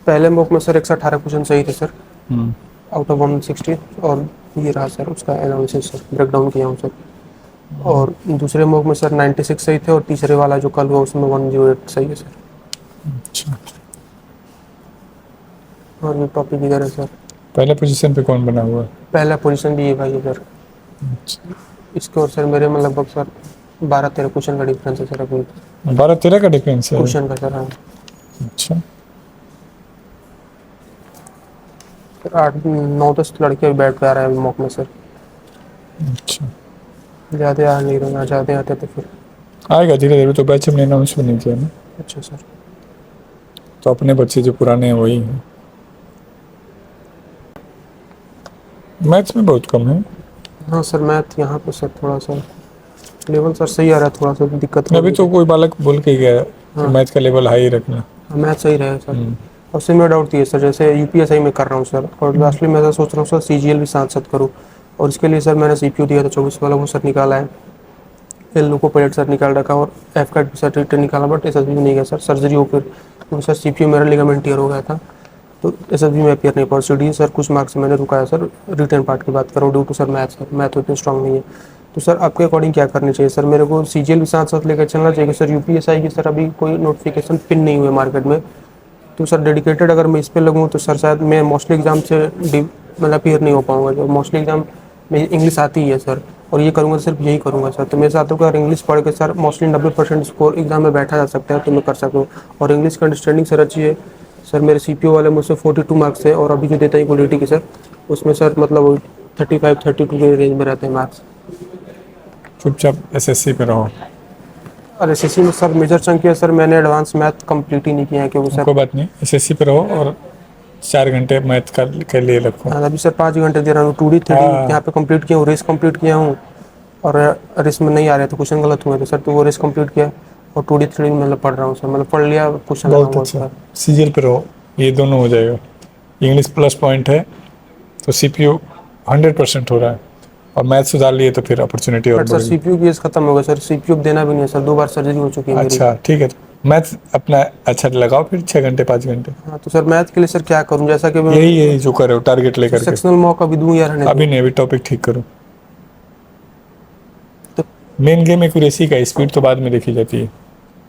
पहले मॉक में sir 118 question सही थे सर, हम्म, आउट ऑफ 160। और ये रहा सर उसका एनालिसिस सर, ब्रेक डाउन किया हूँ सर। और दूसरे मॉक में सर 96 सही थे, और तीसरे वाला जो कल हुआ उसमें 108 सही है सर। अच्छा। और ये टॉपिक इधर है सर। पहले पोजीशन पे कौन बना हुआ है? पहला पोजीशन भी ये भाई है सर। अच्छा, इसके और सर मेरे में लगभग सर 12-13 क्वेश्चन का डिफरेंस है सर अभी। 12-13 का डिफरेंस है। क्वेश्चन का सर, हाँ अच्छा, सर। 8-9-10 लड़के भी बैठ पा रहे हैं मॉक में सर। अच्छा। ज़्यादा आ नहीं रहे, ज़्यादा आते तो फिर। आएगा धीरे धीरे, तो बैच हमने अनाउंस भी नहीं किया ना, अच्छा सर। तो अपने बच्चे जो पुराने हैं वही हैं। मैथ्स में बहुत कम है। हाँ सर, मैथ यहाँ पे सर थोड़ा सा लेवल सर सही आ रहा है, थोड़ा सा दिक्कत हो अभी रही तो है। कोई बालक बोल के गया कि हाँ मैथ का लेवल हाई रखना। हाँ, मैथ सही रहेगा सर। हम्म, और उससे मेरा डाउट ये सर, जैसे यूपीएसआई में कर रहा हूँ सर, और लास्टली मैं ऐसा सोच रहा हूँ सर सीजीएल भी साथ साथ करूँ। और इसके लिए सर मैंने सीपीयू दिया था 24 वाला, वो सर निकाला है। एल को पैलेट सर निकाल रखा, और एफ का सर रिटर्न निकाला, बट एस भी नहीं गया सर, सर्जरी हो फिर, क्योंकि सर सीपीयू मेरा लिगामेंट टीयर हो गया था, तो एस में अपियर नहीं पड़ा। सी सर कुछ मार्क्स मैंने रुकाया सर, रिटर्न पार्ट की बात कर रहा हूँ, ड्यू टू सर मैथ उतनी स्ट्रॉन्ग नहीं है। तो सर आपके अकॉर्डिंग क्या करनी चाहिए सर? मेरे को सीजीएल भी साथ साथ लेकर चलना चाहिए सर? यूपीएसआई की सर अभी कोई नोटिफिकेशन पिन नहीं हुए मार्केट में, तो सर डेडिकेटेड अगर मैं इस पर लगूँ तो सर शायद मैं मोस्टली एग्जाम से मतलब क्लियर नहीं हो पाऊंगा। जो मोस्टली एग्जाम में इंग्लिश आती ही है सर, और ये करूँगा सिर्फ यही करूँगा सर। तो मेरे साथ अगर इंग्लिश पढ़ के सर मोस्टली 90% स्कोर एग्जाम में बैठा जा सकता है, तो मैं कर सकूँ। और इंग्लिश का अंडरस्टैंडिंग सर अच्छी है सर। मेरे सीपीओ वाले मुझसे 42 मार्क्स है, और अभी जो देता है क्वालिटी की सर, उसमें सर मतलब 35-32 के रेंज में रहते हैं मार्क्स। चुपचाप एसएससी पे रहो। और एसएससी में सर मेजर चंक है सर, मैंने एडवांस मैथ कंप्लीट ही नहीं किया है, क्योंकि सर कोई बात नहीं, एसएससी पे रहो और 4 घंटे मैथ का के लिए रखो। अभी सर 5 घंटे दे रहा हूँ। 2D 3D यहाँ हाँ, पे कंप्लीट किया हूँ, रेस कंप्लीट किया हूँ। और रेस में नहीं आ रहे थे, क्वेश्चन गलत हुए थे सर, तो वो रेस कंप्लीट किया। और 2D 3D मतलब पढ़ रहा हूँ सर, मतलब पढ़ लिया, क्वेश्चन बहुत लगाऊंगा अच्छा। सर। सीजीएल पे रहो, ये दोनों हो जाएगा। इंग्लिश प्लस पॉइंट है तो सीपीयू 100% हो रहा है, और मैथ सुधार लिए तो फिर अपॉर्चुनिटी और बट सर बढ़ेगी। सीपीयू की एज खत्म हो गया सर, सीपीयू देना भी नहीं है सर, 2 बार सर्जरी हो चुकी है मेरी। अच्छा ठीक है, तो मैथ अपना अच्छा लगाओ फिर 6 घंटे 5 घंटे। हाँ तो सर मैथ के लिए सर क्या करूँ, जैसा कि यही यही जो कर रहे हो टारगेट सर लेकर के। सेक्शनल मॉक अभी दूँ या रहने अभी दूँ? नहीं, अभी टॉपिक ठीक करो। तो, मेन गेम एक्यूरेसी का, स्पीड तो बाद में देखी जाती है।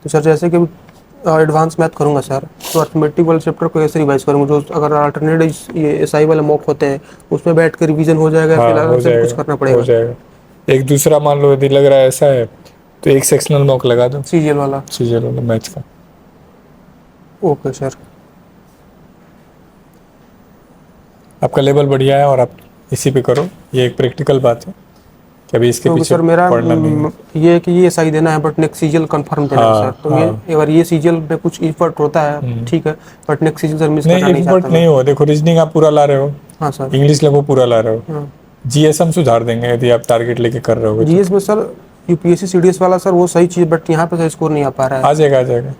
तो सर जैसे कि एडवांस मैथ करूँगा सर, तो अर्थमेटिक वाले चैप्टर को कैसे रिवाइज करूँगा? जो अगर अल्टरनेट ये एसआई वाले मॉक होते हैं, उसमें बैठ कर रिवीजन हो जाएगा, हाँ फिर अलग हो से भी कुछ जाएगा, करना हो पड़ेगा? जाएगा। एक दूसरा मान लो यदि लग रहा है ऐसा है, तो एक सेक्शनल मॉक लगा दो सीजीएल वाला। सीजर वाला मैथ का। Okay sir. आपका लेवल बढ़िया है और आप इसी पे करो, ये एक प्रैक्टिकल बात है कि अभी इसके क्योंकि पीछे सर मेरा पढ़ना नहीं है। ये है कि ये सही देना है, बट नेक्स्ट सीजीएल कंफर्म देना है सर। हाँ तो ये हाँ। अगर ये सीजीएल पे कुछ इफर्ट होता है ठीक है, but next CGL sir miss नहीं करना नहीं इफर्ट चाहता मैं। नहीं हो, देखो रीजनिंग आप पूरा ला रहे हो, हाँ सर। इंग्लिश लगो पूरा ला रहे हो, हाँ। जीएस हम सुधार देंगे यदि आप टारगेट लेके कर रहे हो तो। जीएस में सर यूपीएससी सीडीएस वाला सर वो सही चीज़, बट यहाँ पे सर स्कोर नहीं आ पा रहा आ है। जाएगा आ जाएगा,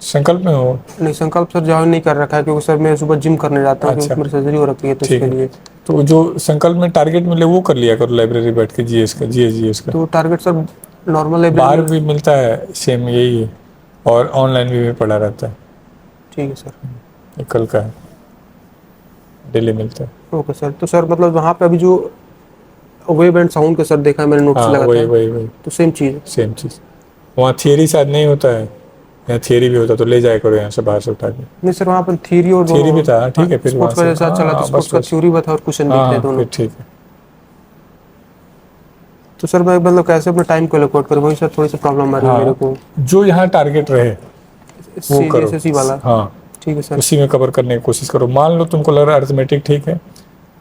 संकल्प में हो। नहीं, संकल्प सर ज्वाइन नहीं कर रखा है, क्योंकि सर मैं सुबह जिम करने जाता हूँ, अच्छा क्योंकि मेरी सर्जरी हो रखी है, तो ठीक इसके है, लिए। तो जो संकल्प में टारगेट मिले वो कर लिया करो, लाइब्रेरी बैठ के जीएस का, जीएस का। तो टारगेट सर नॉर्मल लाइब्रेरी बाहर में। भी मिलता है सेम यही है, और ऑनलाइन भी पढ़ा रहता है। ठीक है सर। ये कल का है, डेली मिलता है। Okay sir. तो सर मतलब वहाँ पे अभी जो वेव एंड साउंड का सर देखा है मैंने, नोट्स हाँ लगाता वही है, वही वही तो सेम चीज़। सेम चीज़। वहाँ थियरी शायद नहीं होता है, यहाँ थियरी भी होता तो ले जाया करो यहाँ से बाहर से उठा के। नहीं सर, वहाँ पर थ्योरी और थियरी भी दोनों। था, ठीक है फिर वहाँ स्पोर्ट्स का से, जैसा चला, तो हाँ बस स्पोर्ट्स का बस। थ्योरी भी था और क्वेश्चन भी थे हाँ दोनों। फिर ठीक है। तो सर मैं मतलब कैसे अपने टाइम को एलोकेट करूँ, वही सर थोड़ी सी प्रॉब्लम आ रही है मेरे हाँ को। जो यहाँ टारगेट रहे वो करो। एसएससी वाला। हाँ ठीक है सर। उसी में कवर करने की कोशिश करो। मान लो तुमको लग रहा है अर्थमेटिक ठीक है,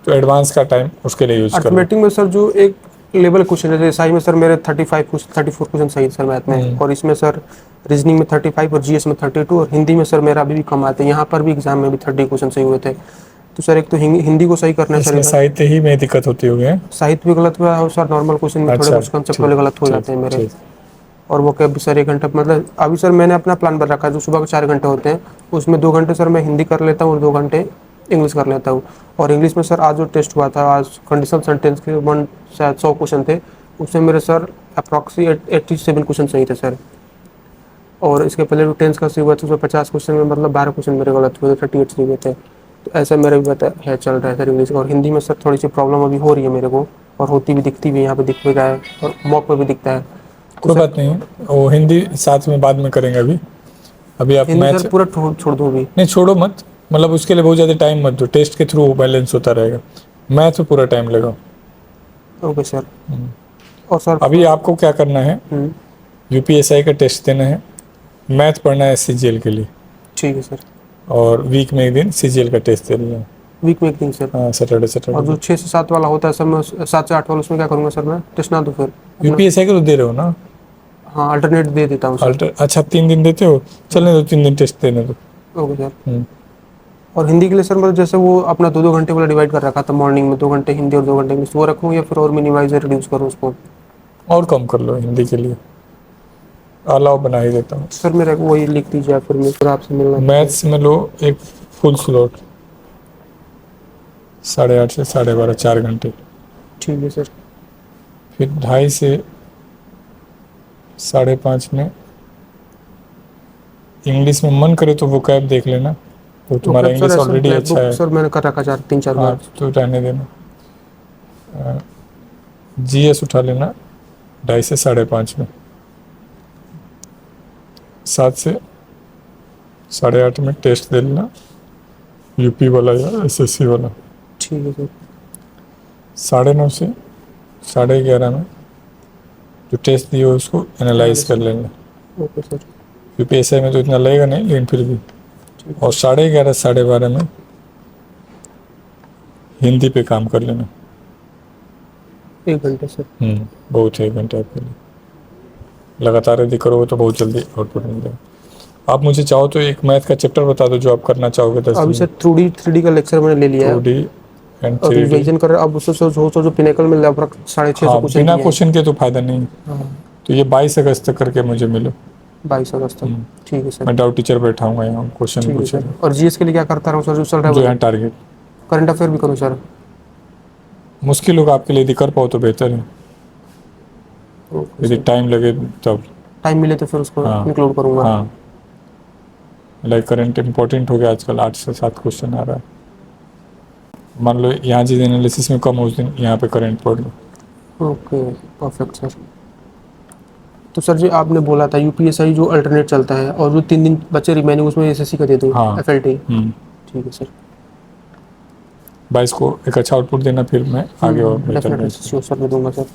तो एडवांस का टाइम उसके लिए यूज कर लो। अर्थमेटिक में सर जो एक लेवल क्वेश्चन है, जैसे में सर मेरे 34 क्वेश्चन सही सर मैथ में, और इसमें सर रीजनिंग में 35 और जीएस में 32, और हिंदी में सर मेरा अभी भी कम आते हैं। यहाँ पर भी एग्जाम में भी 30 क्वेश्चन सही हुए थे। तो सर एक तो हिंदी को सही करना है सर इसमें इधर। साहित्य ही में दिक्कत होती होगी। साहित्य भी गलत हुआ है, और सर नॉर्मल क्वेश्चन में थोड़े अच्छा कुछ कंसेप्ट ठीक वाले गलत हो जाते हैं मेरे। ठीक। और वो क्या सर 1 घंटा मतलब अभी सर मैंने अपना प्लान बना रखा है, जो सुबह के 4 घंटे होते हैं, उसमें 2 घंटे सर मैं हिंदी कर लेता हूँ, और 2 घंटे इंग्लिश कर लेता हूँ। और इंग्लिश में सर आज जो टेस्ट हुआ था, आज कंडीशनल सेंटेंस के शायद 100 क्वेश्चन थे, उसमें मेरे सर अप्रॉक्सीमेट 87 क्वेश्चन सही थे सर। और इसके पहले जो टेंस का सी हुआ था उसमें 50 क्वेश्चन में मतलब 12 क्वेश्चन मेरे गलत हुए थे, 38 सही हुए थे। तो ऐसा मेरा भी बता है चल रहा है सर इंग्लिश। और हिंदी में सर थोड़ी सी प्रॉब्लम अभी हो रही है मेरे को, और होती भी दिखती भी, यहाँ पे दिख भी रहा है और मॉक पे भी दिखता है। तो कोई सर बात नहीं, वो हिंदी साथ में बाद में करेंगे। अभी अभी आप हिंदी मैथ सर पूरा छोड़ दूँ अभी? नहीं, छोड़ो मत, मतलब उसके लिए बहुत ज़्यादा टाइम मत दो, टेस्ट के थ्रू बैलेंस होता रहेगा। मैथ में पूरा टाइम लगाओ। Okay sir. और सर अभी आपको क्या करना है, हम्म, यूपीएसआई का टेस्ट देना है, मैथ पढ़ना है सीजीएल के लिए, ठीक है सर। और वीक में एक दिन सीजीएल का टेस्ट दे लेना है। वीक में एक दिन सर। हाँ, सैटरडे और सैटरडे जो 6 से 7 वाला होता है सर, मैं 7 से 8 वाला उसमें क्या करूँगा सर? मैं टेस्ट ना दूँ फिर अपना? यूपीएसआई का तो दे रहे हो ना? हाँ, अल्टरनेट दे देता हूँ सर। अल्टर अच्छा, 3 दिन देते हो, चलने दो, 3 दिन टेस्ट देने दो। Okay sir. हम्म। और हिंदी के लिए सर मतलब जैसे वो अपना 2-2 घंटे वाला डिवाइड कर रखा था, मॉर्निंग में 2 घंटे हिंदी और 2 घंटे इंग्लिश, वो रखूँ या फिर और मिनिमाइज या रिड्यूस करूँ उसको? और कम कर लो हिंदी के लिए, अलाउ बना ही देता हूँ। सर मेरा वही लिख दीजिए आप, फिर मैं फिर आपसे मिलना। मैथ्स में लो एक फुल स्लॉट, 8:30 से 12:30, 4 घंटे। ठीक है सर। फिर 2:30 से 5:30 में इंग्लिश में मन करे तो वो कैब देख लेना, वो तुम्हारा सर इंग्लिश ऐसे ऑलरेडी ब्लैक अच्छा बुक है। सर मैंने कर रखा 3-4 हाँ, बार। तो रहने देना। जीएस उठा लेना 2:30 से 5:30 में। 7 से 8:30 में टेस्ट दे लेना, यूपी वाला या एसएससी वाला। ठीक है सर। 9:30 से 11:30 में जो टेस्ट दिए हो उसको एनालाइज कर लेना। Okay sir. यूपीएसआई में तो इतना लगेगा नहीं, लेकिन फिर भी। ठीक और 11:30 12:30 में हिंदी पे काम कर लेना। 1 घंटे सर। बहुत है 1 घंटे आपके लिए। लगातार यदि करोगे तो बहुत जल्दी आउटपुट मिल जाएगा। आप मुझे चाहो तो एक मैथ का चैप्टर बता दो जो आप करना चाहोगे 10 अभी दिन सर 3D का लेक्चर मैंने ले लिया है। 2D एंड अभी 3D। रिवीजन कर रहा अब उससे जो पिनेकल में लगभग 650 हाँ, क्वेश्चन बिना दिए हैं। क्वेश्चन के तो फायदा नहीं। हाँ, तो ये 22 अगस्त तक करके मुझे मिलो। 22 अगस्त तक। ठीक है सर। मैं डाउट टीचर बैठाऊंगा यहाँ, क्वेश्चन ठीक है पूछेगा। सर। और जीएस के लिए क्या करता रहूँ सर, जो चल रहा जो है है टारगेट, करंट अफेयर भी करूँ सर? मुश्किल होगा आपके लिए, यदि कर पाओ तो बेहतर है, ओके यदि सर। टाइम लगे तब। टाइम मिले तो फिर उसको हाँ इंक्लूड करूँगा। हाँ, लाइक करंट इम्पोर्टेंट हो गया आजकल, 8 से 7 क्वेश्चन आ रहा है। मान लो यहाँ जिस एनालिसिस में कम हो उस दिन यहाँ पे करंट पढ़ लो। Okay, perfect sir. तो सर जी आपने बोला था यूपीएसआई जो अल्टरनेट चलता है, और जो 3 दिन बच्चे रिमेनिंग उसमें एसएससी का दे दूँ, हाँ। एफएलटी? ठीक है सर। 22 को एक अच्छा आउटपुट देना, फिर मैं आगे और बेहतर डेफिनेटली बेहतर। सर मैं दूंगा सर।